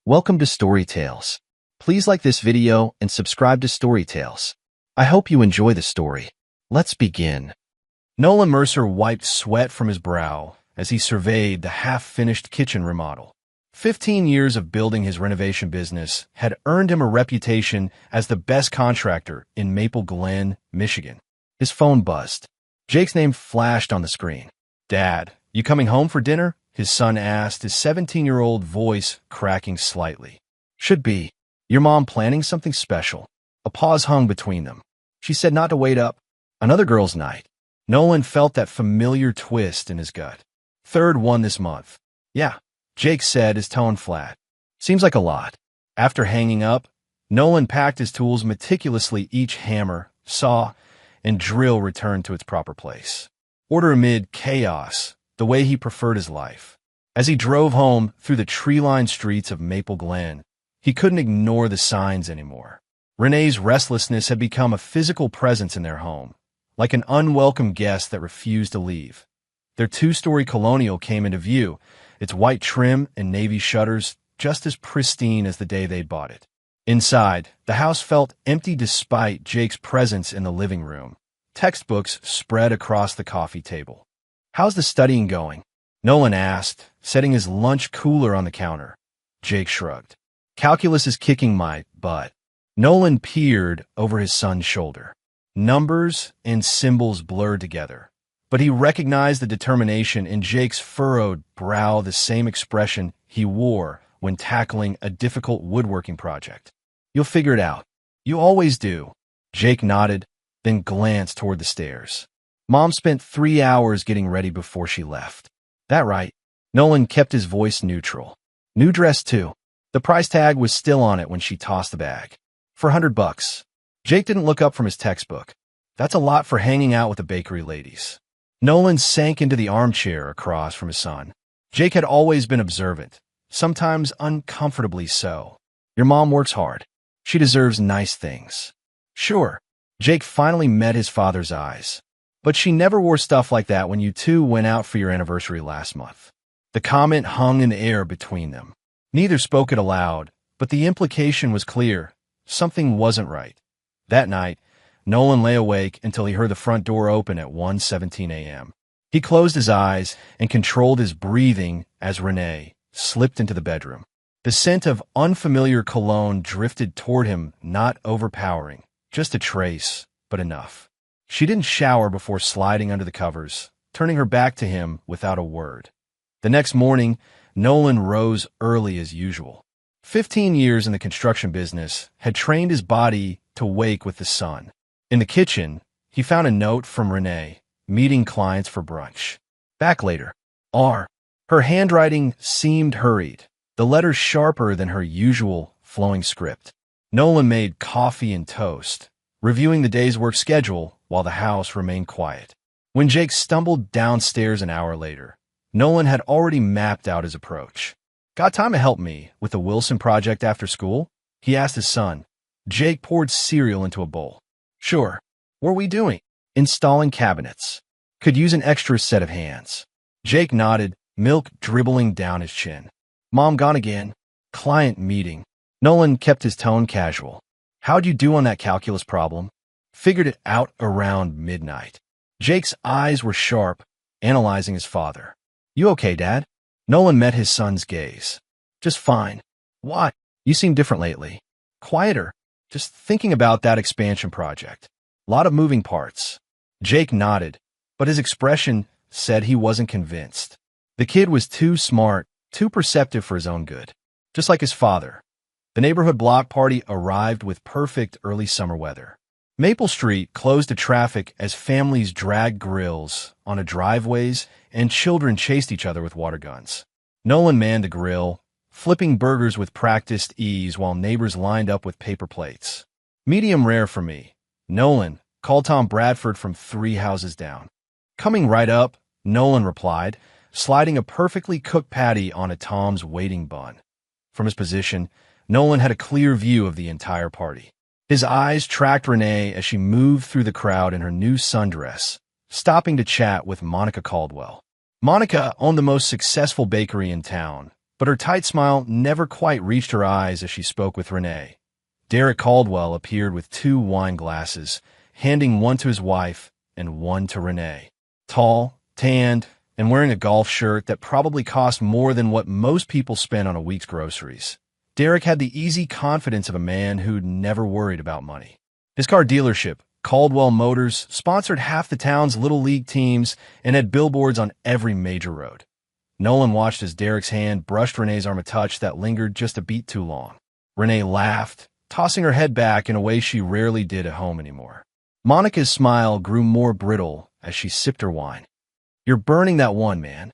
Welcome to Story Tales. Please like this video and subscribe to Story Tales. I hope you enjoy the story. Let's begin. Nolan Mercer wiped sweat from his brow as he surveyed the half-finished kitchen remodel. 15 years of building his renovation business had earned him a reputation as the best contractor in Maple Glen, Michigan. His phone buzzed. Jake's name flashed on the screen. "Dad, you coming home for dinner?" his son asked, his 17-year-old voice cracking slightly. "Should be. Your mom planning something special?" A pause hung between them. She said not to wait up. Another girl's night. Nolan felt that familiar twist in his gut. "Third one this month." "Yeah," Jake said, his tone flat. "Seems like a lot." After hanging up, Nolan packed his tools meticulously, each hammer, saw, and drill returned to its proper place. Order amid chaos, the way he preferred his life. As he drove home through the tree-lined streets of Maple Glen, he couldn't ignore the signs anymore. Renee's restlessness had become a physical presence in their home, like an unwelcome guest that refused to leave. Their two-story colonial came into view, its white trim and navy shutters just as pristine as the day they'd bought it. Inside, the house felt empty despite Jake's presence in the living room. Textbooks spread across the coffee table. "How's the studying going?" Nolan asked, setting his lunch cooler on the counter. Jake shrugged. "Calculus is kicking my butt." Nolan peered over his son's shoulder. Numbers and symbols blurred together, but he recognized the determination in Jake's furrowed brow, the same expression he wore when tackling a difficult woodworking project. "You'll figure it out. You always do." Jake nodded, then glanced toward the stairs. "Mom spent 3 hours getting ready before she left." "That right?" Nolan kept his voice neutral. "New dress, too." The price tag was still on it when she tossed the bag. "For $100. Jake didn't look up from his textbook. "That's a lot for hanging out with the bakery ladies." Nolan sank into the armchair across from his son. Jake had always been observant, sometimes uncomfortably so. "Your mom works hard. She deserves nice things." "Sure." Jake finally met his father's eyes. "But she never wore stuff like that when you two went out for your anniversary last month." The comment hung in the air between them. Neither spoke it aloud, but the implication was clear. Something wasn't right. That night, Nolan lay awake until he heard the front door open at 1:17 a.m. He closed his eyes and controlled his breathing as Renee slipped into the bedroom. The scent of unfamiliar cologne drifted toward him, not overpowering, just a trace, but enough. She didn't shower before sliding under the covers, turning her back to him without a word. The next morning, Nolan rose early as usual. 15 years in the construction business had trained his body to wake with the sun. In the kitchen, he found a note from Renee, meeting clients for brunch. "Back later. R." Her handwriting seemed hurried, the letters sharper than her usual flowing script. Nolan made coffee and toast, reviewing the day's work schedule while the house remained quiet. When Jake stumbled downstairs an hour later, Nolan had already mapped out his approach. "Got time to help me with the Wilson project after school?" he asked his son. Jake poured cereal into a bowl. "Sure. What are we doing?" "Installing cabinets. Could use an extra set of hands." Jake nodded, milk dribbling down his chin. "Mom gone again?" "Client meeting." Nolan kept his tone casual. "How'd you do on that calculus problem?" "Figured it out around midnight." Jake's eyes were sharp, analyzing his father. "You okay, Dad?" Nolan met his son's gaze. "Just fine." "What? You seem different lately." "Quieter. Just thinking about that expansion project. Lot of moving parts." Jake nodded, but his expression said he wasn't convinced. The kid was too smart, too perceptive for his own good. Just like his father. The neighborhood block party arrived with perfect early summer weather. Maple Street closed to traffic as families dragged grills onto driveways and children chased each other with water guns. Nolan manned the grill, flipping burgers with practiced ease while neighbors lined up with paper plates. "Medium rare for me." "Nolan," called Tom Bradford from 3 houses down. "Coming right up," Nolan replied, sliding a perfectly cooked patty onto Tom's waiting bun. From his position, Nolan had a clear view of the entire party. His eyes tracked Renee as she moved through the crowd in her new sundress, stopping to chat with Monica Caldwell. Monica owned the most successful bakery in town, but her tight smile never quite reached her eyes as she spoke with Renee. Derek Caldwell appeared with 2 wine glasses, handing one to his wife and one to Renee. Tall, tanned, and wearing a golf shirt that probably cost more than what most people spend on a week's groceries. Derek had the easy confidence of a man who'd never worried about money. His car dealership, Caldwell Motors, sponsored half the town's Little League teams and had billboards on every major road. Nolan watched as Derek's hand brushed Renee's arm a touch that lingered just a beat too long. Renee laughed, tossing her head back in a way she rarely did at home anymore. Monica's smile grew more brittle as she sipped her wine. "You're burning that one, man."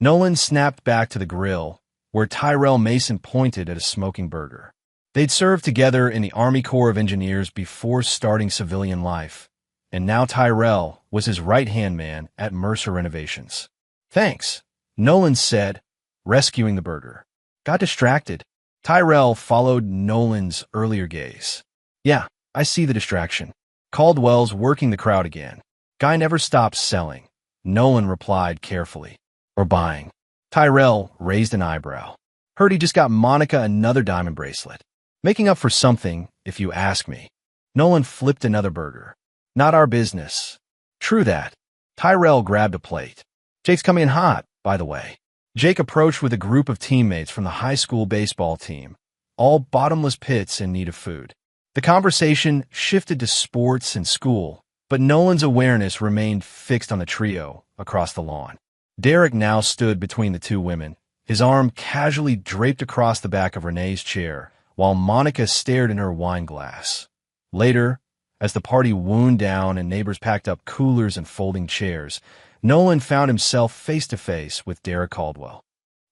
Nolan snapped back to the grill, where Tyrell Mason pointed at a smoking burger. They'd served together in the Army Corps of Engineers before starting civilian life, and now Tyrell was his right-hand man at Mercer Renovations. "Thanks," Nolan said, rescuing the burger. "Got distracted." Tyrell followed Nolan's earlier gaze. "Yeah, I see the distraction." Caldwell's working the crowd again. "Guy never stops selling," Nolan replied carefully. "Or buying." Tyrell raised an eyebrow. "Heard he just got Monica another diamond bracelet. Making up for something, if you ask me." Nolan flipped another burger. "Not our business." "True that." Tyrell grabbed a plate. "Jake's coming in hot, by the way." Jake approached with a group of teammates from the high school baseball team, all bottomless pits in need of food. The conversation shifted to sports and school, but Nolan's awareness remained fixed on the trio across the lawn. Derek now stood between the 2 women, his arm casually draped across the back of Renee's chair, while Monica stared in her wine glass. Later, as the party wound down and neighbors packed up coolers and folding chairs, Nolan found himself face-to-face with Derek Caldwell.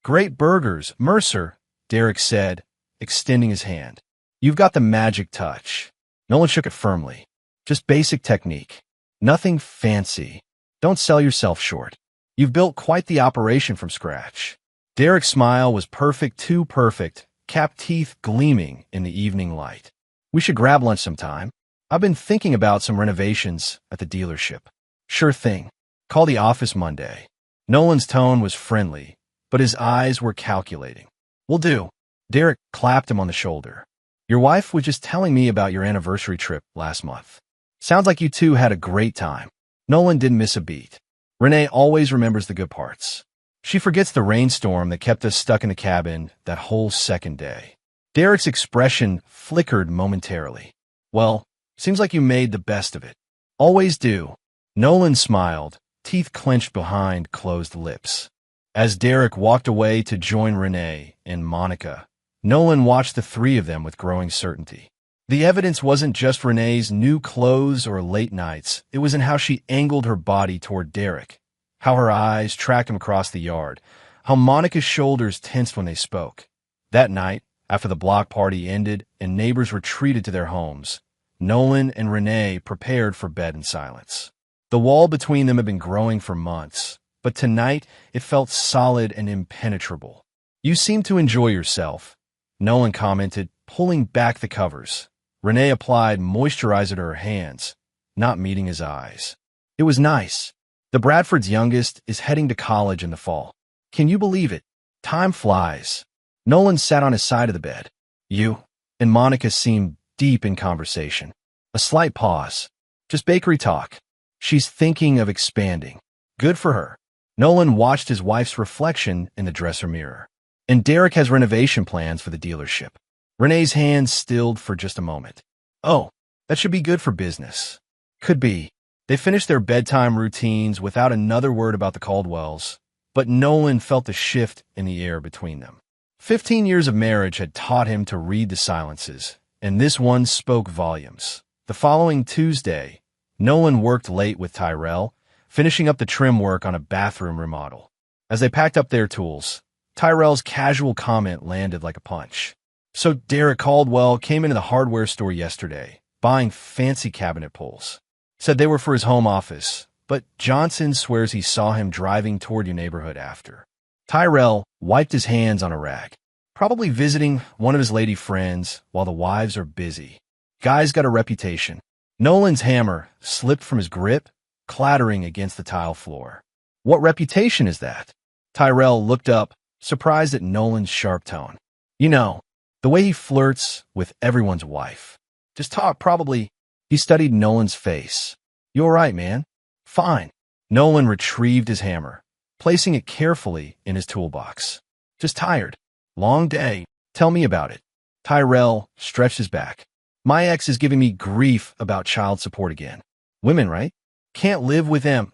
"Great burgers, Mercer," Derek said, extending his hand. "You've got the magic touch." Nolan shook it firmly. "Just basic technique. Nothing fancy. Don't sell yourself short. You've built quite the operation from scratch." Derek's smile was perfect, too perfect, capped teeth gleaming in the evening light. "We should grab lunch sometime. I've been thinking about some renovations at the dealership." "Sure thing. Call the office Monday." Nolan's tone was friendly, but his eyes were calculating. "Will do." Derek clapped him on the shoulder. "Your wife was just telling me about your anniversary trip last month. Sounds like you two had a great time." Nolan didn't miss a beat. Renee always remembers the good parts. She forgets the rainstorm that kept us stuck in the cabin that whole second day. Derek's expression flickered momentarily. "Well, seems like you made the best of it." "Always do." Nolan smiled, teeth clenched behind closed lips. As Derek walked away to join Renee and Monica, Nolan watched the 3 of them with growing certainty. The evidence wasn't just Renee's new clothes or late nights. It was in how she angled her body toward Derek, how her eyes tracked him across the yard, how Monica's shoulders tensed when they spoke. That night, after the block party ended and neighbors retreated to their homes, Nolan and Renee prepared for bed in silence. The wall between them had been growing for months, but tonight it felt solid and impenetrable. "You seem to enjoy yourself," Nolan commented, pulling back the covers. Renee applied moisturizer to her hands, not meeting his eyes. "It was nice. The Bradford's youngest is heading to college in the fall. Can you believe it? Time flies." Nolan sat on his side of the bed. "You?" And Monica seemed deep in conversation. A slight pause. "Just bakery talk. She's thinking of expanding." "Good for her." Nolan watched his wife's reflection in the dresser mirror. "And Derek has renovation plans for the dealership." Renee's hands stilled for just a moment. "Oh, that should be good for business." "Could be." They finished their bedtime routines without another word about the Caldwells, but Nolan felt the shift in the air between them. 15 years of marriage had taught him to read the silences, and this one spoke volumes. The following Tuesday, Nolan worked late with Tyrell, finishing up the trim work on a bathroom remodel. As they packed up their tools, Tyrell's casual comment landed like a punch. "So Derek Caldwell came into the hardware store yesterday, buying fancy cabinet pulls. Said they were for his home office, but Johnson swears he saw him driving toward your neighborhood after." Tyrell wiped his hands on a rag. "Probably visiting one of his lady friends while the wives are busy. Guy's got a reputation." Nolan's hammer slipped from his grip, clattering against the tile floor. "What reputation is that?" Tyrell looked up, surprised at Nolan's sharp tone. You know, the way he flirts with everyone's wife. Just talk, probably. He studied Nolan's face. You all right, man? Fine. Nolan retrieved his hammer, placing it carefully in his toolbox. Just tired. Long day. Tell me about it. Tyrell stretched his back. My ex is giving me grief about child support again. Women, right? Can't live with them.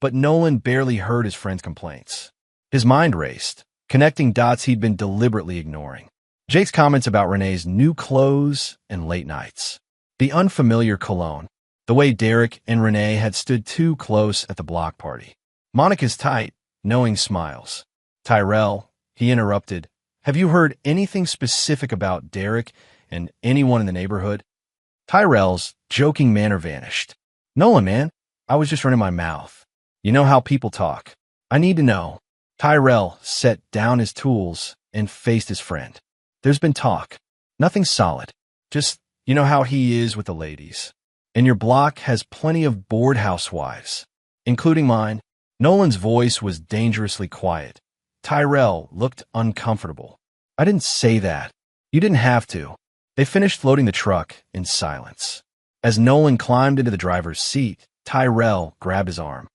But Nolan barely heard his friend's complaints. His mind raced, connecting dots he'd been deliberately ignoring. Jake's comments about Renee's new clothes and late nights. The unfamiliar cologne. The way Derek and Renee had stood too close at the block party. Monica's tight, knowing smiles. Tyrell, he interrupted. Have you heard anything specific about Derek and anyone in the neighborhood? Tyrell's joking manner vanished. Nolan, man, I was just running my mouth. You know how people talk. I need to know. Tyrell set down his tools and faced his friend. There's been talk. Nothing solid. Just, you know how he is with the ladies. And your block has plenty of bored housewives, including mine. Nolan's voice was dangerously quiet. Tyrell looked uncomfortable. I didn't say that. You didn't have to. They finished loading the truck in silence. As Nolan climbed into the driver's seat, Tyrell grabbed his arm.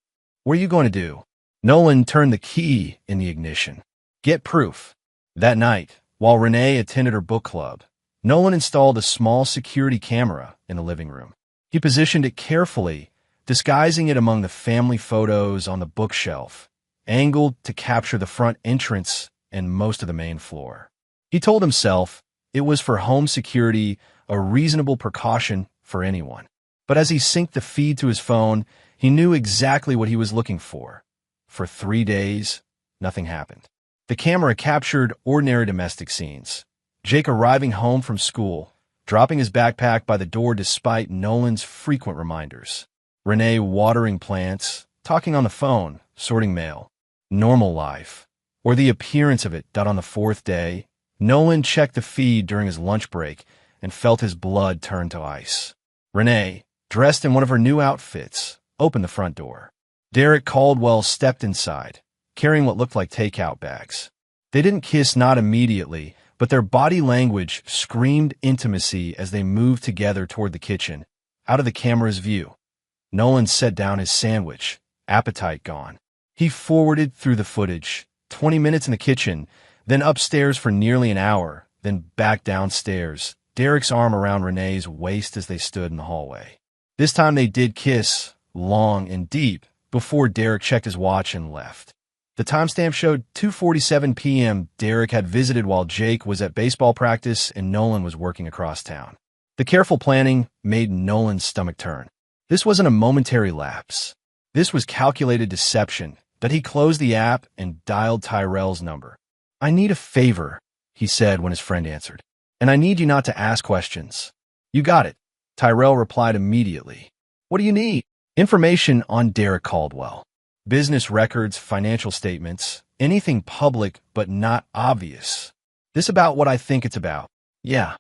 What are you going to do? Nolan turned the key in the ignition. Get proof. That night, while Renee attended her book club, Nolan installed a small security camera in the living room. He positioned it carefully, disguising it among the family photos on the bookshelf, angled to capture the front entrance and most of the main floor. He told himself it was for home security, a reasonable precaution for anyone. But as he synced the feed to his phone, he knew exactly what he was looking for. For 3 days, nothing happened. The camera captured ordinary domestic scenes. Jake arriving home from school, dropping his backpack by the door despite Nolan's frequent reminders. Renee watering plants, talking on the phone, sorting mail. Normal life. Or the appearance of it. On the 4th day, Nolan checked the feed during his lunch break and felt his blood turn to ice. Renee, dressed in one of her new outfits, opened the front door. Derek Caldwell stepped inside, carrying what looked like takeout bags. They didn't kiss, not immediately, but their body language screamed intimacy as they moved together toward the kitchen, out of the camera's view. Nolan set down his sandwich, appetite gone. He forwarded through the footage, 20 minutes in the kitchen, then upstairs for nearly an hour, then back downstairs, Derek's arm around Renee's waist as they stood in the hallway. This time they did kiss, long and deep, before Derek checked his watch and left. The timestamp showed 2:47 p.m. Derek had visited while Jake was at baseball practice and Nolan was working across town. The careful planning made Nolan's stomach turn. This wasn't a momentary lapse. This was calculated deception, that he closed the app and dialed Tyrell's number. I need a favor, he said when his friend answered. And I need you not to ask questions. You got it. Tyrell replied immediately. What do you need? Information on Derek Caldwell. Business records, financial statements, anything public but not obvious. This about what I think it's about. Yeah.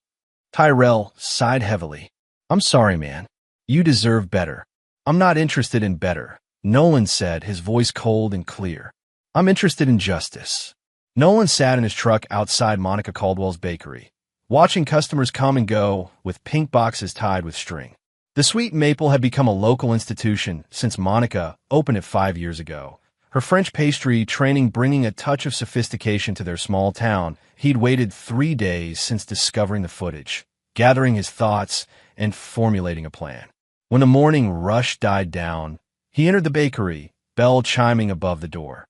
Tyrell sighed heavily. I'm sorry, man. You deserve better. I'm not interested in better, Nolan said, his voice cold and clear. I'm interested in justice. Nolan sat in his truck outside Monica Caldwell's bakery, watching customers come and go with pink boxes tied with string. The Sweet Maple had become a local institution since Monica opened it 5 years ago. Her French pastry training bringing a touch of sophistication to their small town. He'd waited 3 days since discovering the footage, gathering his thoughts and formulating a plan. When the morning rush died down, he entered the bakery, bell chiming above the door.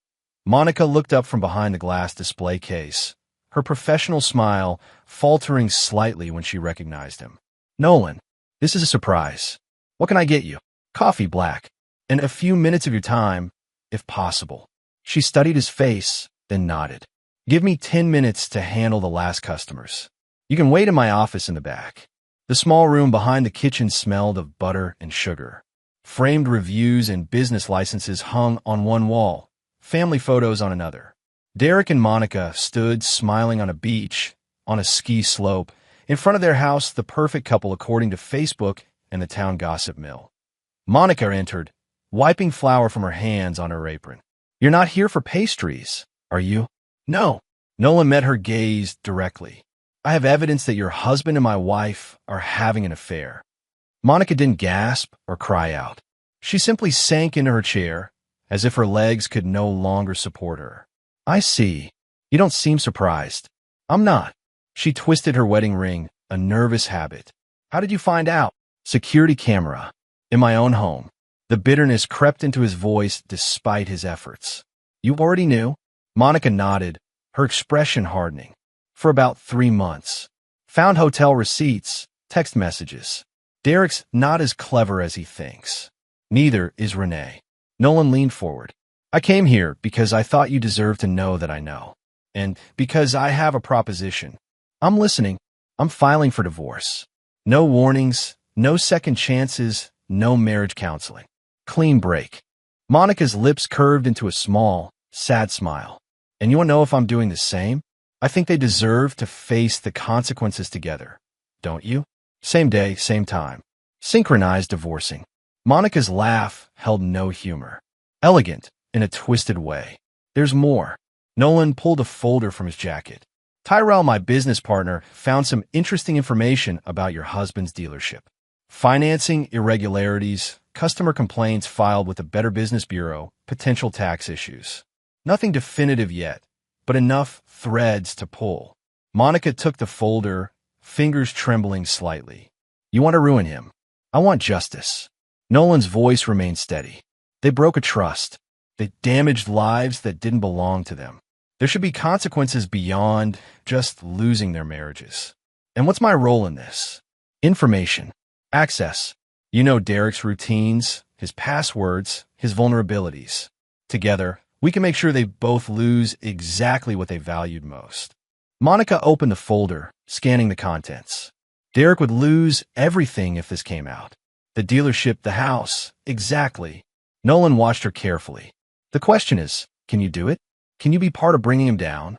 Monica looked up from behind the glass display case, her professional smile faltering slightly when she recognized him. Nolan. This is a surprise. What can I get you? Coffee black. And a few minutes of your time, if possible. She studied his face, then nodded. Give me 10 minutes to handle the last customers. You can wait in my office in the back. The small room behind the kitchen smelled of butter and sugar. Framed reviews and business licenses hung on one wall, family photos on another. Derek and Monica stood smiling on a beach, on a ski slope, in front of their house, the perfect couple according to Facebook and the town gossip mill. Monica entered, wiping flour from her hands on her apron. You're not here for pastries, are you? No. Nolan met her gaze directly. I have evidence that your husband and my wife are having an affair. Monica didn't gasp or cry out. She simply sank into her chair, as if her legs could no longer support her. I see. You don't seem surprised. I'm not. She twisted her wedding ring, a nervous habit. How did you find out? Security camera. In my own home. The bitterness crept into his voice despite his efforts. You already knew? Monica nodded, her expression hardening. For about 3 months. Found hotel receipts, text messages. Derek's not as clever as he thinks. Neither is Renee. Nolan leaned forward. I came here because I thought you deserved to know that I know. And because I have a proposition. I'm listening. I'm filing for divorce. No warnings, no second chances, no marriage counseling. Clean break. Monica's lips curved into a small, sad smile. And you want to know if I'm doing the same? I think they deserve to face the consequences together. Don't you? Same day, same time. Synchronized divorcing. Monica's laugh held no humor. Elegant, in a twisted way. There's more. Nolan pulled a folder from his jacket. Tyrell, my business partner, found some interesting information about your husband's dealership. Financing irregularities, customer complaints filed with the Better Business Bureau, potential tax issues. Nothing definitive yet, but enough threads to pull. Monica took the folder, fingers trembling slightly. You want to ruin him. I want justice. Nolan's voice remained steady. They broke a trust. They damaged lives that didn't belong to them. There should be consequences beyond just losing their marriages. And what's my role in this? Information. Access. You know Derek's routines, his passwords, his vulnerabilities. Together, we can make sure they both lose exactly what they valued most. Monica opened the folder, scanning the contents. Derek would lose everything if this came out. The dealership, the house, exactly. Nolan watched her carefully. The question is, can you do it? Can you be part of bringing him down?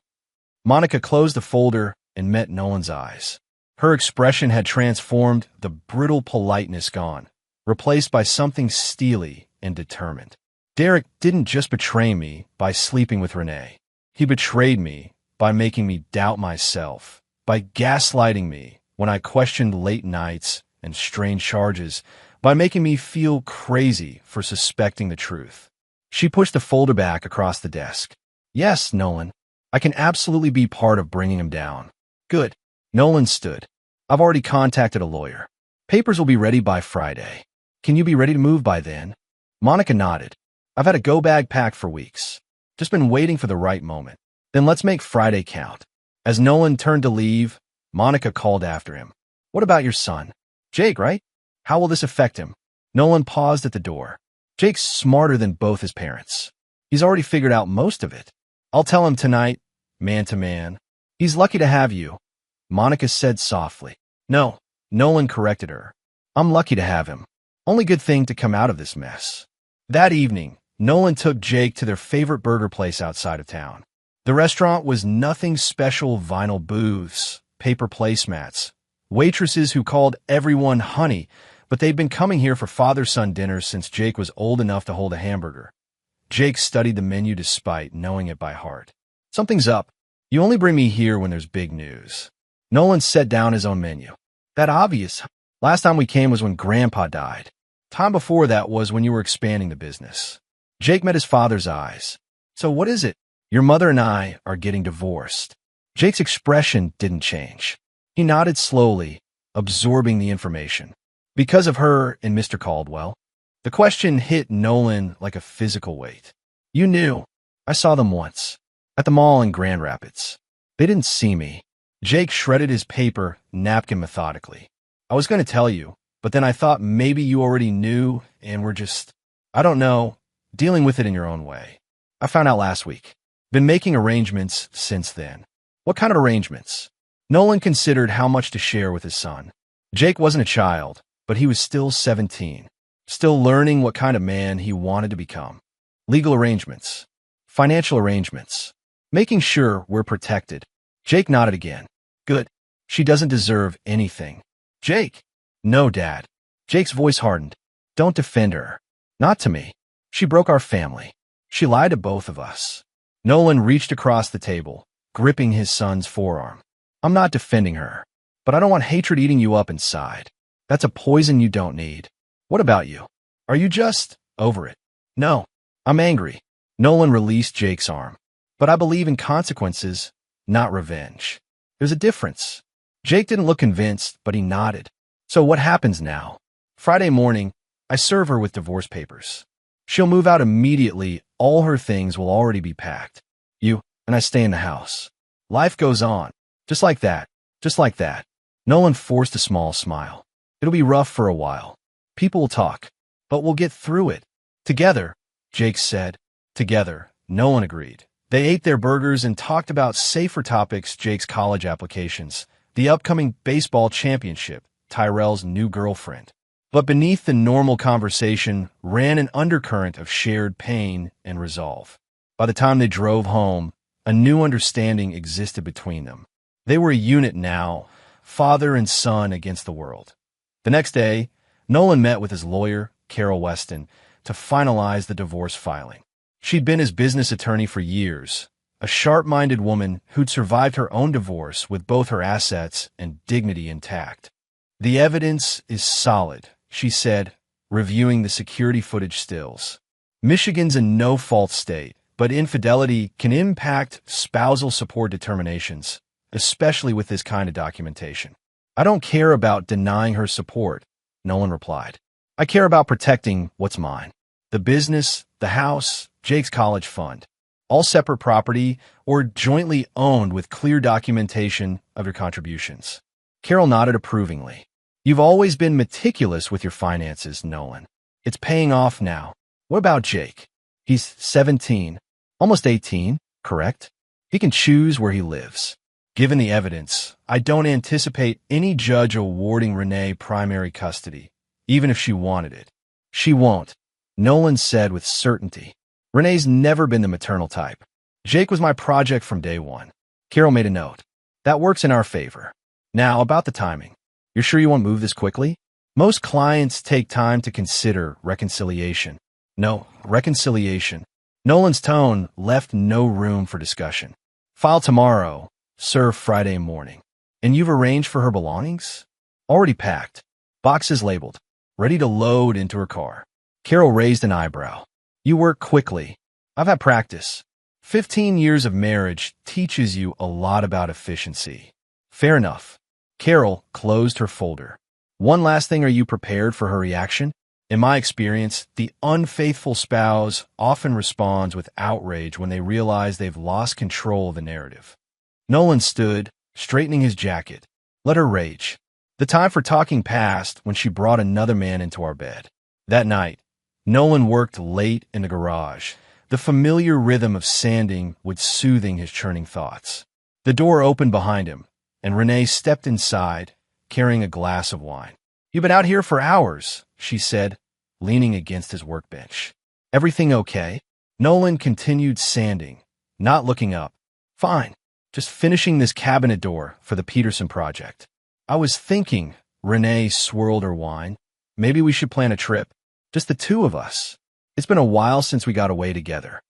Monica closed the folder and met Nolan's eyes. Her expression had transformed, the brittle politeness gone, replaced by something steely and determined. Derek didn't just betray me by sleeping with Renee. He betrayed me by making me doubt myself, by gaslighting me when I questioned late nights and strange charges, by making me feel crazy for suspecting the truth. She pushed the folder back across the desk. Yes, Nolan, I can absolutely be part of bringing him down. Good. Nolan stood. I've already contacted a lawyer. Papers will be ready by Friday. Can you be ready to move by then? Monica nodded. I've had a go bag packed for weeks. Just been waiting for the right moment. Then let's make Friday count. As Nolan turned to leave, Monica called after him. What about your son? Jake, right? How will this affect him? Nolan paused at the door. Jake's smarter than both his parents. He's already figured out most of it. I'll tell him tonight, man to man. He's lucky to have you, Monica said softly. No, Nolan corrected her. I'm lucky to have him. Only good thing to come out of this mess. That evening, Nolan took Jake to their favorite burger place outside of town. The restaurant was nothing special: vinyl booths, paper placemats, waitresses who called everyone honey, but they'd been coming here for father-son dinners since Jake was old enough to hold a hamburger. Jake studied the menu despite knowing it by heart. Something's up. You only bring me here when there's big news. Nolan set down his own menu. That obvious. Last time we came was when Grandpa died. Time before that was when you were expanding the business. Jake met his father's eyes. So what is it? Your mother and I are getting divorced. Jake's expression didn't change. He nodded slowly, absorbing the information. Because of her and Mr. Caldwell. The question hit Nolan like a physical weight. You knew. I saw them once. At the mall in Grand Rapids. They didn't see me. Jake shredded his paper napkin methodically. I was going to tell you, but then I thought maybe you already knew and were just, I don't know, dealing with it in your own way. I found out last week. Been making arrangements since then. What kind of arrangements? Nolan considered how much to share with his son. Jake wasn't a child, but he was still 17. Still learning what kind of man he wanted to become. Legal arrangements. Financial arrangements. Making sure we're protected. Jake nodded again. Good. She doesn't deserve anything. Jake. No, Dad. Jake's voice hardened. Don't defend her. Not to me. She broke our family. She lied to both of us. Nolan reached across the table, gripping his son's forearm. I'm not defending her, but I don't want hatred eating you up inside. That's a poison you don't need. What about you? Are you just over it? No, I'm angry. Nolan released Jake's arm. But I believe in consequences, not revenge. There's a difference. Jake didn't look convinced, but he nodded. So what happens now? Friday morning, I serve her with divorce papers. She'll move out immediately. All her things will already be packed. You and I stay in the house. Life goes on. Just like that. Just like that. Nolan forced a small smile. It'll be rough for a while. People will talk, but we'll get through it. Together, Jake said. Together, Nolan agreed. They ate their burgers and talked about safer topics, Jake's college applications, the upcoming baseball championship, Tyrell's new girlfriend. But beneath the normal conversation ran an undercurrent of shared pain and resolve. By the time they drove home, a new understanding existed between them. They were a unit now, father and son against the world. The next day, Nolan met with his lawyer, Carol Weston, to finalize the divorce filing. She'd been his business attorney for years, a sharp-minded woman who'd survived her own divorce with both her assets and dignity intact. The evidence is solid, she said, reviewing the security footage stills. Michigan's a no-fault state, but infidelity can impact spousal support determinations, especially with this kind of documentation. I don't care about denying her support, Nolan replied. I care about protecting what's mine. The business, the house, Jake's college fund. All separate property or jointly owned with clear documentation of your contributions. Carol nodded approvingly. You've always been meticulous with your finances, Nolan. It's paying off now. What about Jake? He's 17, almost 18, correct? He can choose where he lives. Given the evidence, I don't anticipate any judge awarding Renee primary custody, even if she wanted it. She won't, Nolan said with certainty. Renee's never been the maternal type. Jake was my project from day one. Carol made a note. That works in our favor. Now, about the timing. You're sure you want to move this quickly? Most clients take time to consider reconciliation. No, reconciliation. Nolan's tone left no room for discussion. File tomorrow, serve Friday morning. And you've arranged for her belongings? Already packed. Boxes labeled. Ready to load into her car. Carol raised an eyebrow. You work quickly. I've had practice. 15 years of marriage teaches you a lot about efficiency. Fair enough. Carol closed her folder. One last thing, are you prepared for her reaction? In my experience, the unfaithful spouse often responds with outrage when they realize they've lost control of the narrative. Nolan stood, straightening his jacket. Let her rage. The time for talking passed when she brought another man into our bed. That night, Nolan worked late in the garage. The familiar rhythm of sanding would soothing his churning thoughts. The door opened behind him, and Renee stepped inside, carrying a glass of wine. You've been out here for hours, she said, leaning against his workbench. Everything okay? Nolan continued sanding, not looking up. Fine, just finishing this cabinet door for the Peterson project. I was thinking, Renee swirled her wine, maybe we should plan a trip. Just the two of us. It's been a while since we got away together.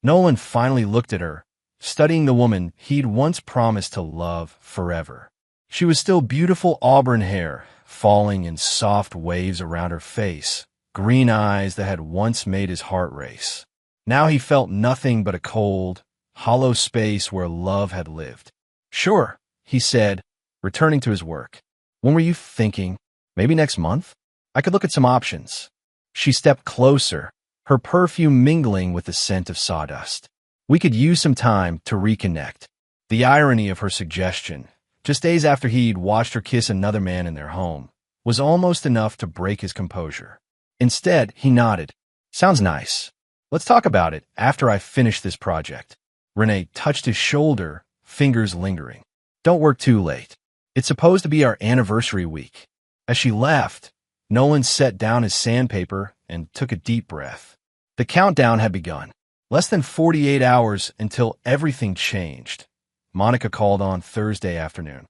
Nolan finally looked at her, studying the woman he'd once promised to love forever. She was still beautiful auburn hair, falling in soft waves around her face, green eyes that had once made his heart race. Now he felt nothing but a cold, hollow space where love had lived. Sure, he said, returning to his work. When were you thinking? Maybe next month? I could look at some options. She stepped closer, her perfume mingling with the scent of sawdust. We could use some time to reconnect. The irony of her suggestion, just days after he'd watched her kiss another man in their home, was almost enough to break his composure. Instead, he nodded. Sounds nice. Let's talk about it after I finish this project. Renee touched his shoulder, fingers lingering. Don't work too late. It's supposed to be our anniversary week. As she left, Nolan set down his sandpaper and took a deep breath. The countdown had begun. Less than 48 hours until everything changed. Monica called on Thursday afternoon.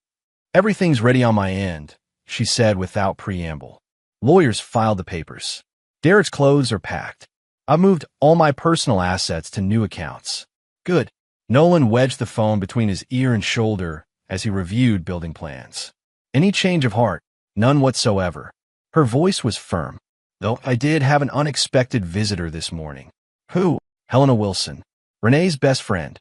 Everything's ready on my end, she said without preamble. Lawyers filed the papers. Derek's clothes are packed. I've moved all my personal assets to new accounts. Good. Nolan wedged the phone between his ear and shoulder as he reviewed building plans. Any change of heart? None whatsoever. Her voice was firm. Though I did have an unexpected visitor this morning. Who? Helena Wilson, Renee's best friend.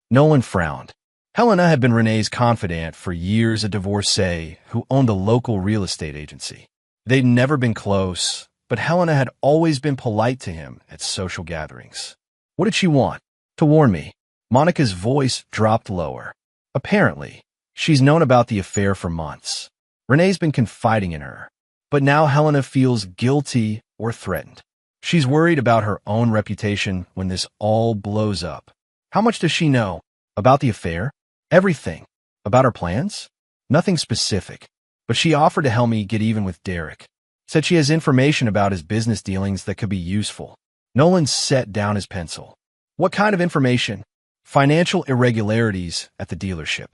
Nolan frowned. Helena had been Renee's confidant for years, a divorcee who owned a local real estate agency. They'd never been close, but Helena had always been polite to him at social gatherings. What did she want? To warn me. Monica's voice dropped lower. Apparently, she's known about the affair for months. Renee's been confiding in her. But now Helena feels guilty or threatened. She's worried about her own reputation when this all blows up. How much does she know? About the affair? Everything. About her plans? Nothing specific. But she offered to help me get even with Derek. Said she has information about his business dealings that could be useful. Nolan set down his pencil. What kind of information? Financial irregularities at the dealership.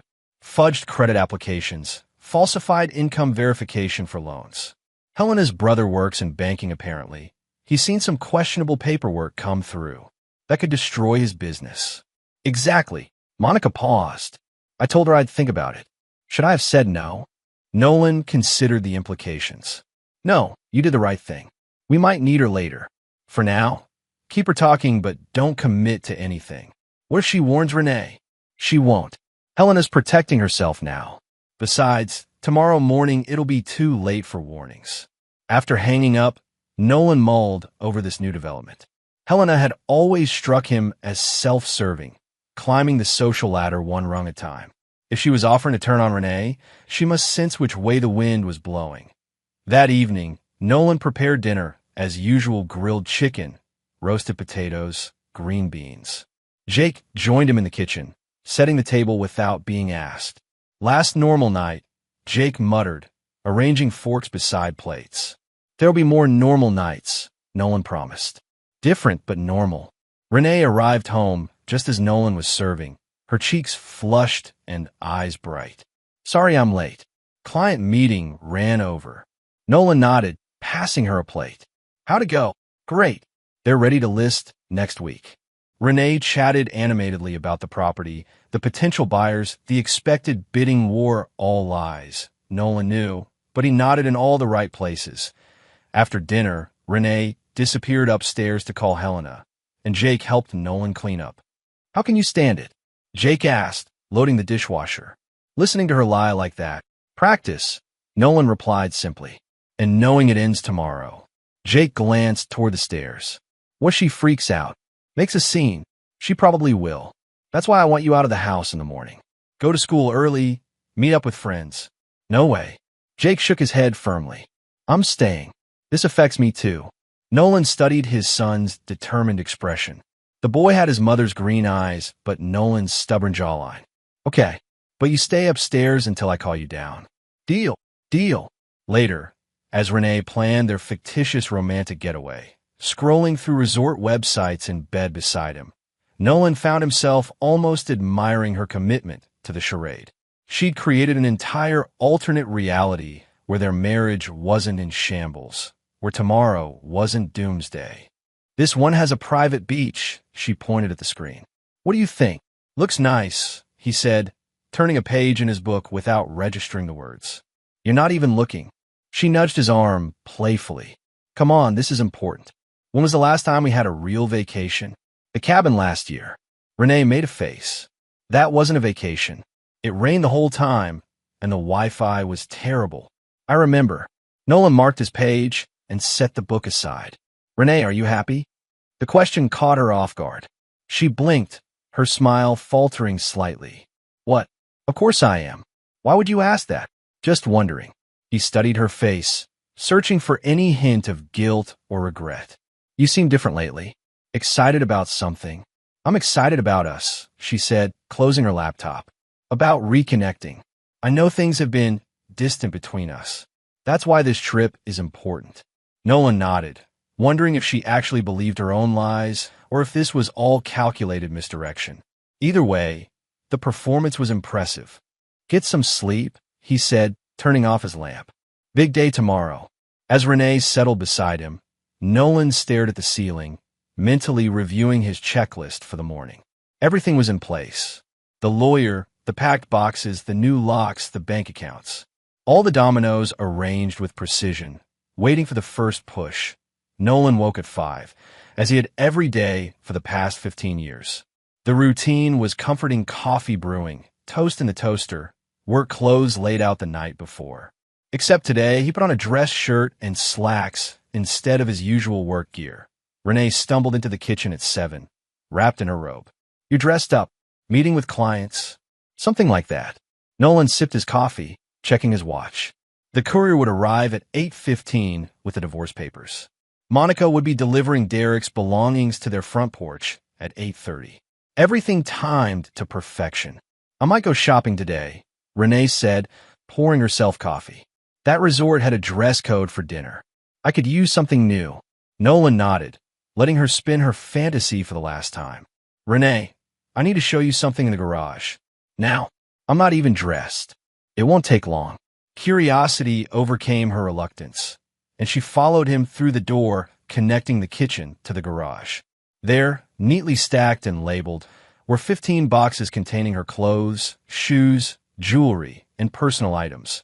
Fudged credit applications. Falsified income verification for loans. Helena's brother works in banking apparently. He's seen some questionable paperwork come through. That could destroy his business. Exactly. Monica paused. I told her I'd think about it. Should I have said no? Nolan considered the implications. No, you did the right thing. We might need her later. For now, keep her talking but don't commit to anything. What if she warns Renee? She won't. Helena's protecting herself now. Besides, tomorrow morning it'll be too late for warnings. After hanging up, Nolan mulled over this new development. Helena had always struck him as self-serving, climbing the social ladder one rung at a time. If she was offering to turn on Renee, she must sense which way the wind was blowing. That evening, Nolan prepared dinner, as usual grilled chicken, roasted potatoes, green beans. Jake joined him in the kitchen, setting the table without being asked. Last normal night, Jake muttered, arranging forks beside plates. There'll be more normal nights, Nolan promised. Different but normal. Renee arrived home just as Nolan was serving, her cheeks flushed and eyes bright. Sorry I'm late. Client meeting ran over. Nolan nodded, passing her a plate. How'd it go? Great. They're ready to list next week. Renee chatted animatedly about the property, the potential buyers, the expected bidding war, all lies. Nolan knew, but he nodded in all the right places. After dinner, Renee disappeared upstairs to call Helena, and Jake helped Nolan clean up. How can you stand it? Jake asked, loading the dishwasher. Listening to her lie like that. Practice, Nolan replied simply. And knowing it ends tomorrow. Jake glanced toward the stairs. What she freaks out? Makes a scene. She probably will. That's why I want you out of the house in the morning. Go to school early, meet up with friends. No way. Jake shook his head firmly. I'm staying. This affects me too. Nolan studied his son's determined expression. The boy had his mother's green eyes, but Nolan's stubborn jawline. Okay, but you stay upstairs until I call you down. Deal. Deal. Later, as Renee planned their fictitious romantic getaway, scrolling through resort websites in bed beside him, Nolan found himself almost admiring her commitment to the charade. She'd created an entire alternate reality where their marriage wasn't in shambles, where tomorrow wasn't doomsday. This one has a private beach, she pointed at the screen. What do you think? Looks nice, he said, turning a page in his book without registering the words. You're not even looking. She nudged his arm playfully. Come on, this is important. When was the last time we had a real vacation? The cabin last year. Renee made a face. That wasn't a vacation. It rained the whole time, and the Wi-Fi was terrible. I remember. Nolan marked his page and set the book aside. Renee, are you happy? The question caught her off guard. She blinked, her smile faltering slightly. What? Of course I am. Why would you ask that? Just wondering. He studied her face, searching for any hint of guilt or regret. You seem different lately. Excited about something. I'm excited about us, she said, closing her laptop. About reconnecting. I know things have been distant between us. That's why this trip is important. Nolan nodded, wondering if she actually believed her own lies or if this was all calculated misdirection. Either way, the performance was impressive. Get some sleep, he said, turning off his lamp. Big day tomorrow. As Renee settled beside him, Nolan stared at the ceiling, mentally reviewing his checklist for the morning. Everything was in place. The lawyer, the packed boxes, the new locks, the bank accounts. All the dominoes arranged with precision, waiting for the first push. Nolan woke at 5, as he had every day for the past 15 years. The routine was comforting coffee brewing, toast in the toaster, work clothes laid out the night before. Except today, he put on a dress shirt and slacks instead of his usual work gear. Renee stumbled into the kitchen at 7, wrapped in her robe. "You're dressed up, meeting with clients." Something like that. Nolan sipped his coffee, checking his watch. The courier would arrive at 8:15 with the divorce papers. Monica would be delivering Derek's belongings to their front porch at 8:30. Everything timed to perfection. "I might go shopping today," Renee said, pouring herself coffee. That resort had a dress code for dinner. "I could use something new." Nolan nodded, letting her spin her fantasy for the last time. "Renee, I need to show you something in the garage. Now, I'm not even dressed. It won't take long." Curiosity overcame her reluctance, and she followed him through the door connecting the kitchen to the garage. There, neatly stacked and labeled, were 15 boxes containing her clothes, shoes, jewelry, and personal items.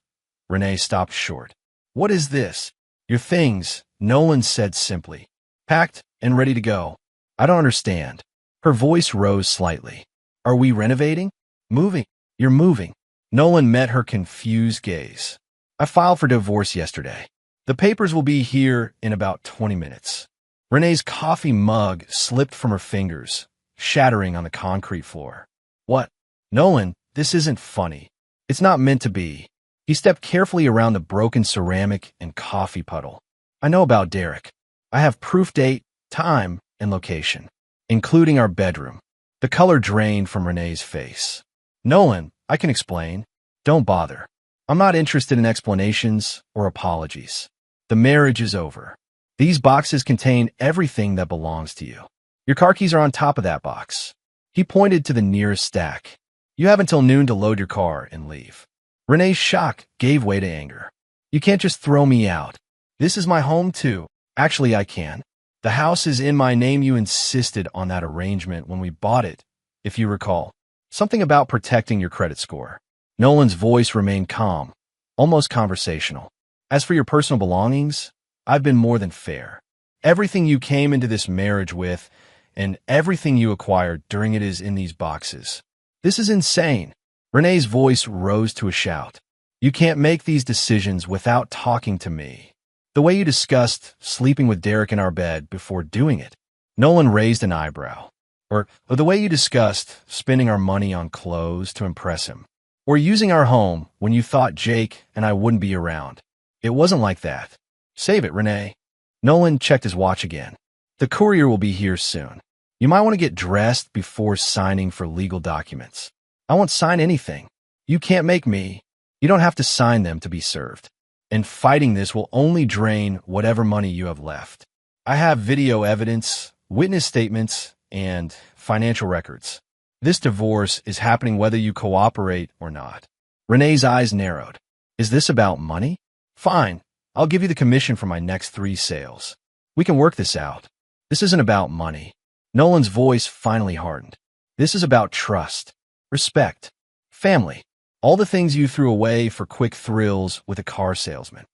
Renee stopped short. "What is this?" "Your things," Nolan said simply. "Packed and ready to go." "I don't understand." Her voice rose slightly. "Are we renovating?" "Moving." "You're moving." Nolan met her confused gaze. "I filed for divorce yesterday. The papers will be here in about 20 minutes. Renee's coffee mug slipped from her fingers, shattering on the concrete floor. "What?" "Nolan, this isn't funny. It's not meant to be." He stepped carefully around the broken ceramic and coffee puddle. "I know about Derek. I have proof date, time, and location, including our bedroom." The color drained from Renee's face. "Nolan, I can explain." "Don't bother. I'm not interested in explanations or apologies. The marriage is over. These boxes contain everything that belongs to you. Your car keys are on top of that box." He pointed to the nearest stack. "You have until noon to load your car and leave." Renee's shock gave way to anger. "You can't just throw me out. This is my home too." "Actually, I can. The house is in my name. You insisted on that arrangement when we bought it, if you recall. Something about protecting your credit score." Nolan's voice remained calm, almost conversational. "As for your personal belongings, I've been more than fair. Everything you came into this marriage with, and everything you acquired during it is in these boxes." "This is insane." Renee's voice rose to a shout. "You can't make these decisions without talking to me. The way you discussed sleeping with Derek in our bed before doing it." Nolan raised an eyebrow. Or the way you discussed spending our money on clothes to impress him. Or using our home when you thought Jake and I wouldn't be around. "It wasn't like that." "Save it, Renee." Nolan checked his watch again. "The courier will be here soon. You might want to get dressed before signing for legal documents." "I won't sign anything. You can't make me." "You don't have to sign them to be served. And fighting this will only drain whatever money you have left. I have video evidence, witness statements, and financial records. This divorce is happening whether you cooperate or not." Renee's eyes narrowed. "Is this about money? Fine. I'll give you the commission for my next 3 sales. We can work this out." "This isn't about money." Nolan's voice finally hardened. "This is about trust, respect, family, all the things you threw away for quick thrills with a car salesman."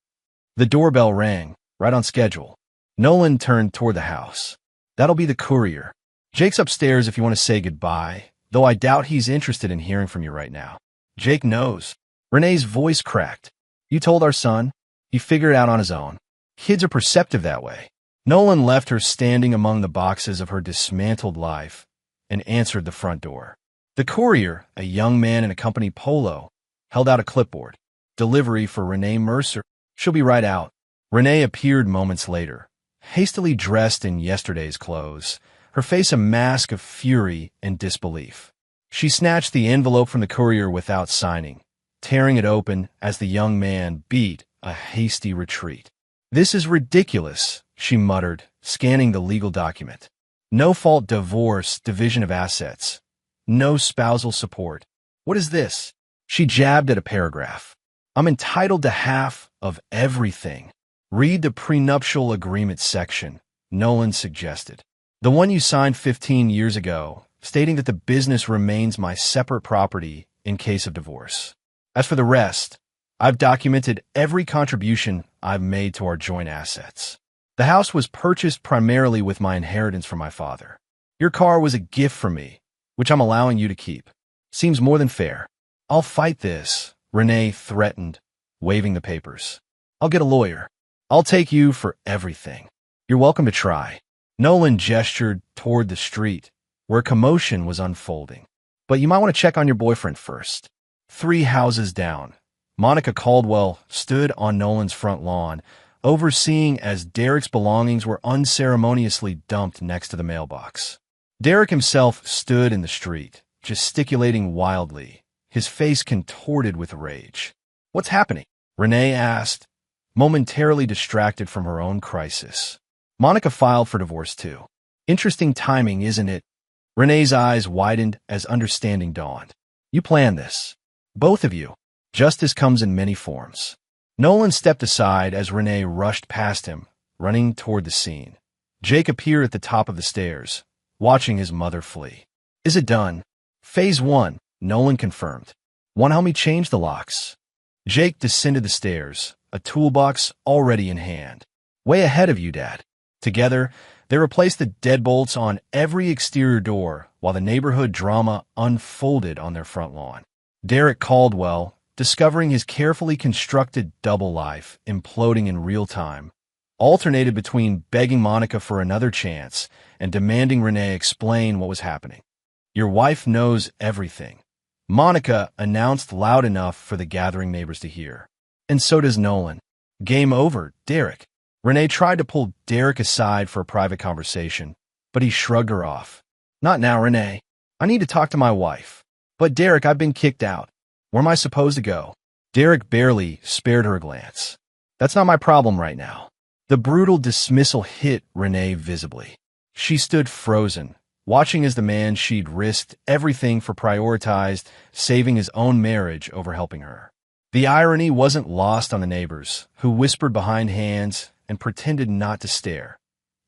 The doorbell rang, right on schedule. Nolan turned toward the house. "That'll be the courier. Jake's upstairs if you want to say goodbye, though I doubt he's interested in hearing from you right now." "Jake knows." Renee's voice cracked. "You told our son? He figured it out on his own. Kids are perceptive that way." Nolan left her standing among the boxes of her dismantled life and answered the front door. The courier, a young man in a company polo, held out a clipboard. "Delivery for Renee Mercer. She'll be right out." Renee appeared moments later, hastily dressed in yesterday's clothes, her face a mask of fury and disbelief. She snatched the envelope from the courier without signing, tearing it open as the young man beat a hasty retreat. "This is ridiculous," she muttered, scanning the legal document. "No-fault divorce, division of assets. No spousal support. What is this?" She jabbed at a paragraph. "I'm entitled to half of everything." "Read the prenuptial agreement section," Nolan suggested. "The one you signed 15 years ago stating that the business remains my separate property in case of divorce. As for the rest, I've documented every contribution I've made to our joint assets. The house was purchased primarily with my inheritance from my father. Your car was a gift from me, which I'm allowing you to keep. Seems more than fair. I'll fight this, Renee threatened, waving the papers. I'll get a lawyer. I'll take you for everything. You're welcome to try. Nolan gestured toward the street, where commotion was unfolding. But you might want to check on your boyfriend first. 3 houses down, Monica Caldwell stood on Nolan's front lawn, overseeing as Derek's belongings were unceremoniously dumped next to the mailbox. Derek himself stood in the street, gesticulating wildly, his face contorted with rage. What's happening? Renee asked, momentarily distracted from her own crisis. Monica filed for divorce too. Interesting timing, isn't it? Renee's eyes widened as understanding dawned. You planned this. Both of you. Justice comes in many forms. Nolan stepped aside as Renee rushed past him, running toward the scene. Jake appeared at the top of the stairs, watching his mother flee. Is it done? Phase 1, Nolan confirmed. Want to help me change the locks? Jake descended the stairs, a toolbox already in hand. Way ahead of you, Dad. Together, they replaced the deadbolts on every exterior door while the neighborhood drama unfolded on their front lawn. Derek Caldwell, discovering his carefully constructed double life imploding in real time, alternated between begging Monica for another chance and demanding Renee explain what was happening. Your wife knows everything, Monica announced loud enough for the gathering neighbors to hear. And so does Nolan. Game over, Derek. Renee tried to pull Derek aside for a private conversation, but he shrugged her off. Not now, Renee. I need to talk to my wife. But Derek, I've been kicked out. Where am I supposed to go? Derek barely spared her a glance. That's not my problem right now. The brutal dismissal hit Renee visibly. She stood frozen, watching as the man she'd risked everything for prioritized saving his own marriage over helping her. The irony wasn't lost on the neighbors, who whispered behind hands and pretended not to stare.